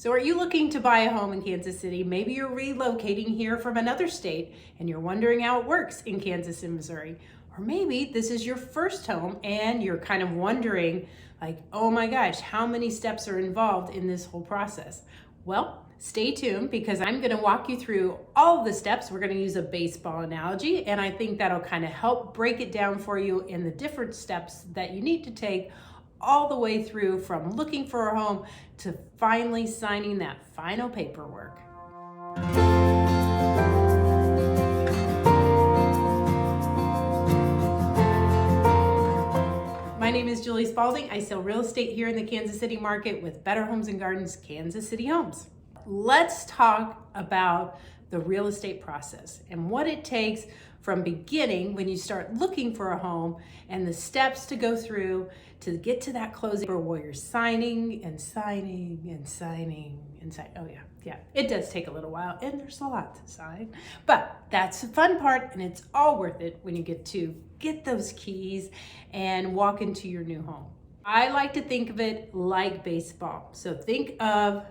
So are you looking to buy a home in Kansas City? Maybe you're relocating here from another state and you're wondering how it works in Kansas and Missouri. Or maybe this is your first home and you're kind of wondering like, oh my gosh, how many steps are involved in this whole process? Well, stay tuned because I'm going to walk you through all of the steps. We're going to use a baseball analogy, and I think that'll kind of help break it down for you in the different steps that you need to take all the way through from looking for a home to finally signing that final paperwork. My name is Julie Spaulding. I sell real estate here in the Kansas City market with Better Homes and Gardens, Kansas City Homes. Let's talk about the real estate process and what it takes from beginning when you start looking for a home and the steps to go through to get to that closing where you're signing and signing and signing and signing. Oh yeah, it does take a little while and there's a lot to sign, but that's the fun part and it's all worth it when you get to get those keys and walk into your new home. I like to think of it like baseball. So think of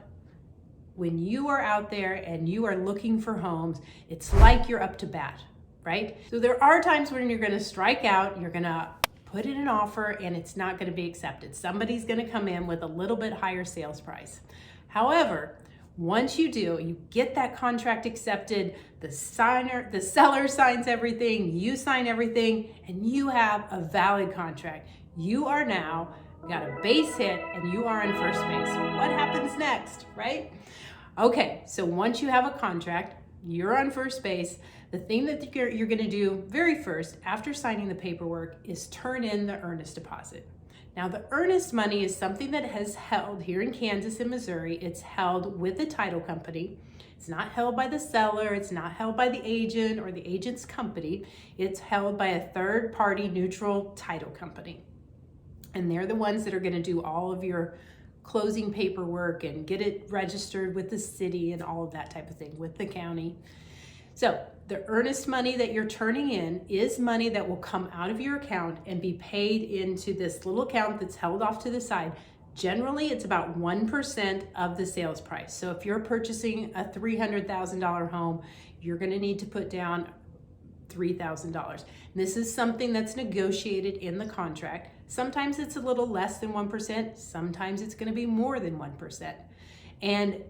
when you are out there and you are looking for homes, it's like you're up to bat, right? So there are times when you're gonna strike out, you're gonna put in an offer and it's not gonna be accepted. Somebody's gonna come in with a little bit higher sales price. However, once you do, you get that contract accepted, the seller signs everything, you sign everything, and you have a valid contract. You are now got a base hit and you are on first base. What happens next, right? Okay, so once you have a contract, you're on first base. The thing that you're gonna do very first after signing the paperwork is turn in the earnest deposit. Now the earnest money is something that has held here in Kansas and Missouri. It's held with the title company. It's not held by the seller. It's not held by the agent or the agent's company. It's held by a third party neutral title company. And they're the ones that are gonna do all of your closing paperwork and get it registered with the city and all of that type of thing with the county. So the earnest money that you're turning in is money that will come out of your account and be paid into this little account that's held off to the side. Generally, it's about 1% of the sales price. So if you're purchasing a $300,000 home, you're gonna need to put down $3,000. This is something that's negotiated in the contract. Sometimes it's a little less than 1%. Sometimes it's going to be more than 1%. And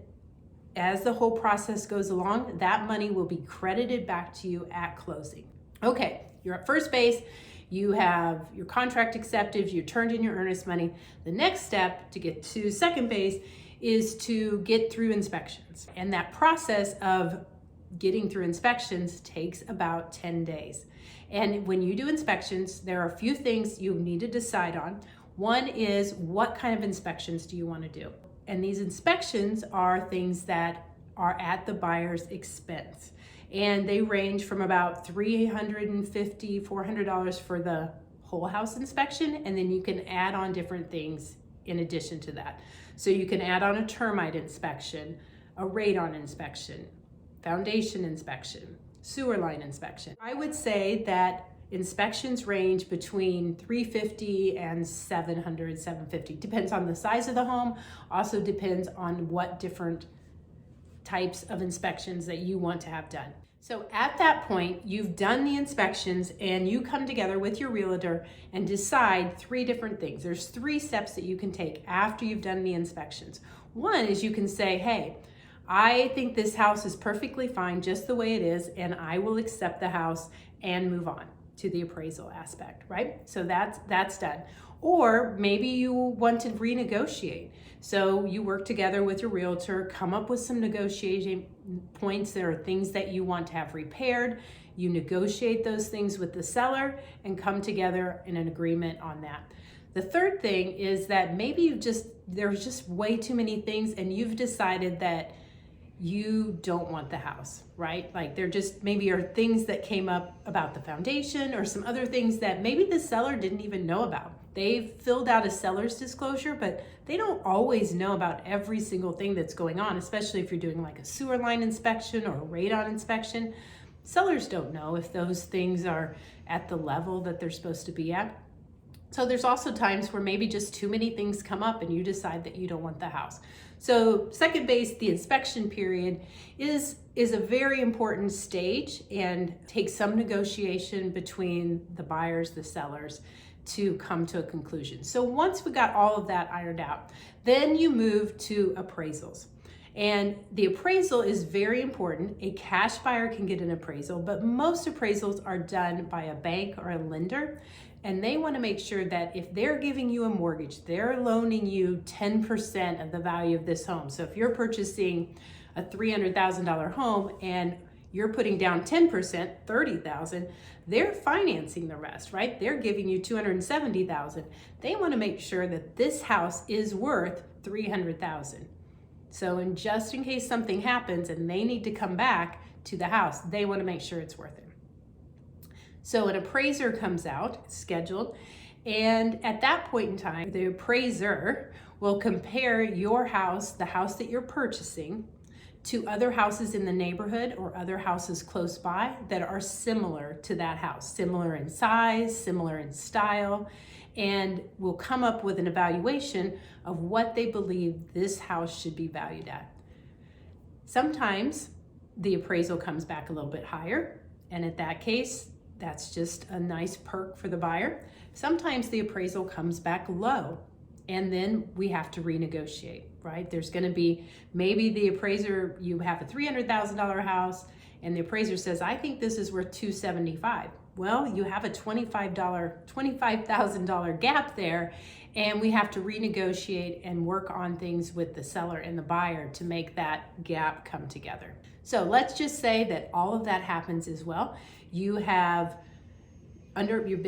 as the whole process goes along, that money will be credited back to you at closing. Okay, you're at first base. You have your contract accepted. You turned in your earnest money. The next step to get to second base is to get through inspections. And that process of getting through inspections takes about 10 days. And when you do inspections, there are a few things you need to decide on. One is what kind of inspections do you want to do? And these inspections are things that are at the buyer's expense. And they range from about $350, $400 for the whole house inspection. And then you can add on different things in addition to that. So you can add on a termite inspection, a radon inspection, foundation inspection, sewer line inspection. I would say that inspections range between $350 and $700, $750. Depends on the size of the home. Also depends on what different types of inspections that you want to have done. So at that point, you've done the inspections and you come together with your realtor and decide three different things. There's three steps that you can take after you've done the inspections. One is you can say, hey, I think this house is perfectly fine just the way it is, and I will accept the house and move on to the appraisal aspect, right? So that's done. Or maybe you want to renegotiate. So you work together with your realtor, come up with some negotiating points. There are things that you want to have repaired. You negotiate those things with the seller and come together in an agreement on that. The third thing is that maybe there's just way too many things and you've decided that you don't want the house, right? Like there just maybe are things that came up about the foundation or some other things that maybe the seller didn't even know about. They've filled out a seller's disclosure, but they don't always know about every single thing that's going on, especially if you're doing like a sewer line inspection or a radon inspection. Sellers don't know if those things are at the level that they're supposed to be at. So there's also times where maybe just too many things come up and you decide that you don't want the house. So second base, the inspection period is a very important stage and takes some negotiation between the buyers, the sellers, to come to a conclusion. So once we got all of that ironed out, then you move to appraisals. And the appraisal is very important. A cash buyer can get an appraisal, but most appraisals are done by a bank or a lender. And they want to make sure that if they're giving you a mortgage, they're loaning you 10% of the value of this home. So if you're purchasing a $300,000 home and you're putting down 10%, $30,000, they're financing the rest, right? They're giving you $270,000. They want to make sure that this house is worth $300,000. So just in case something happens and they need to come back to the house, they want to make sure it's worth it. So an appraiser comes out, scheduled, and at that point in time, the appraiser will compare your house, the house that you're purchasing, to other houses in the neighborhood or other houses close by that are similar to that house, similar in size, similar in style, and will come up with an evaluation of what they believe this house should be valued at. Sometimes the appraisal comes back a little bit higher, and at that case, that's just a nice perk for the buyer. Sometimes the appraisal comes back low, and then we have to renegotiate, right? There's gonna be, maybe the appraiser, you have a $300,000 house, and the appraiser says, I think this is worth $275,000. Well, you have a $25,000 gap there, and we have to renegotiate and work on things with the seller and the buyer to make that gap come together. So let's just say that all of that happens as well. You've been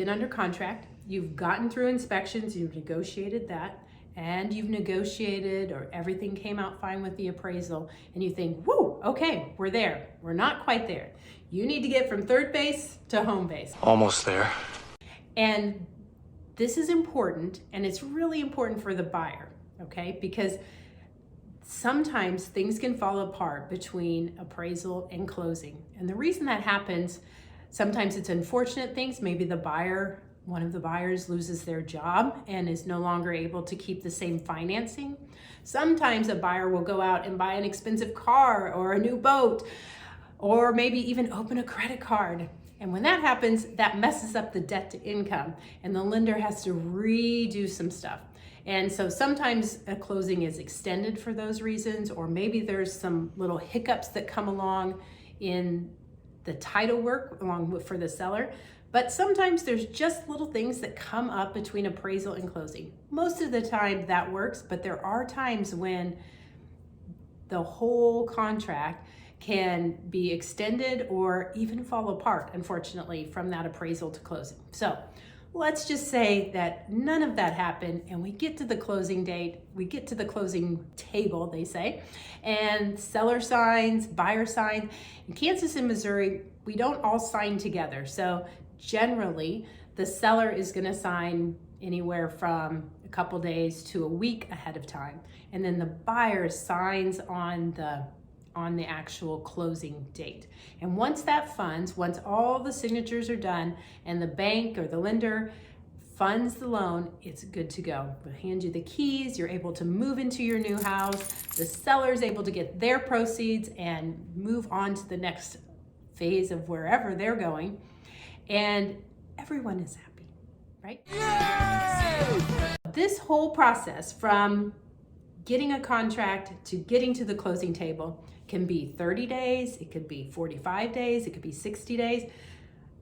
under contract, you've gotten through inspections, you've negotiated that, and you've negotiated, or everything came out fine with the appraisal, and you think, whoo, okay, we're there. We're not quite there. You need to get from third base to home base. Almost there. And this is important, and it's really important for the buyer, okay? Because sometimes things can fall apart between appraisal and closing. And the reason that happens, sometimes it's unfortunate things. Maybe the buyer, one of the buyers loses their job and is no longer able to keep the same financing. Sometimes a buyer will go out and buy an expensive car or a new boat, or maybe even open a credit card. And when that happens, that messes up the debt to income, and the lender has to redo some stuff. And so sometimes a closing is extended for those reasons, or maybe there's some little hiccups that come along in the title work for the seller. But sometimes there's just little things that come up between appraisal and closing. Most of the time that works, but there are times when the whole contract can be extended or even fall apart, unfortunately, from that appraisal to closing. So let's just say that none of that happened, and we get to the closing date, we get to the closing table, they say, and seller signs, buyer signs. In Kansas and Missouri, we don't all sign together. So generally, the seller is gonna sign anywhere from a couple days to a week ahead of time. And then the buyer signs on the actual closing date. And once all the signatures are done and the bank or the lender funds the loan, it's good to go. We'll hand you the keys, you're able to move into your new house, the seller's able to get their proceeds and move on to the next phase of wherever they're going, and everyone is happy, right? Yay! This whole process from getting a contract to getting to the closing table can be 30 days, it could be 45 days, it could be 60 days.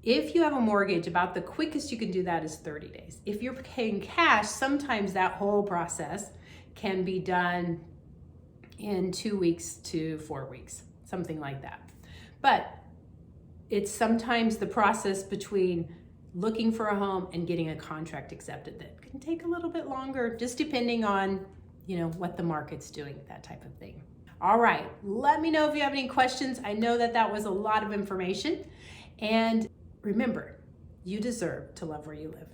If you have a mortgage, about the quickest you can do that is 30 days. If you're paying cash, sometimes that whole process can be done in 2 weeks to 4 weeks, something like that. But it's sometimes the process between looking for a home and getting a contract accepted that can take a little bit longer, just depending on what the market's doing, that type of thing. All right, let me know if you have any questions. I know that was a lot of information. And remember, you deserve to love where you live.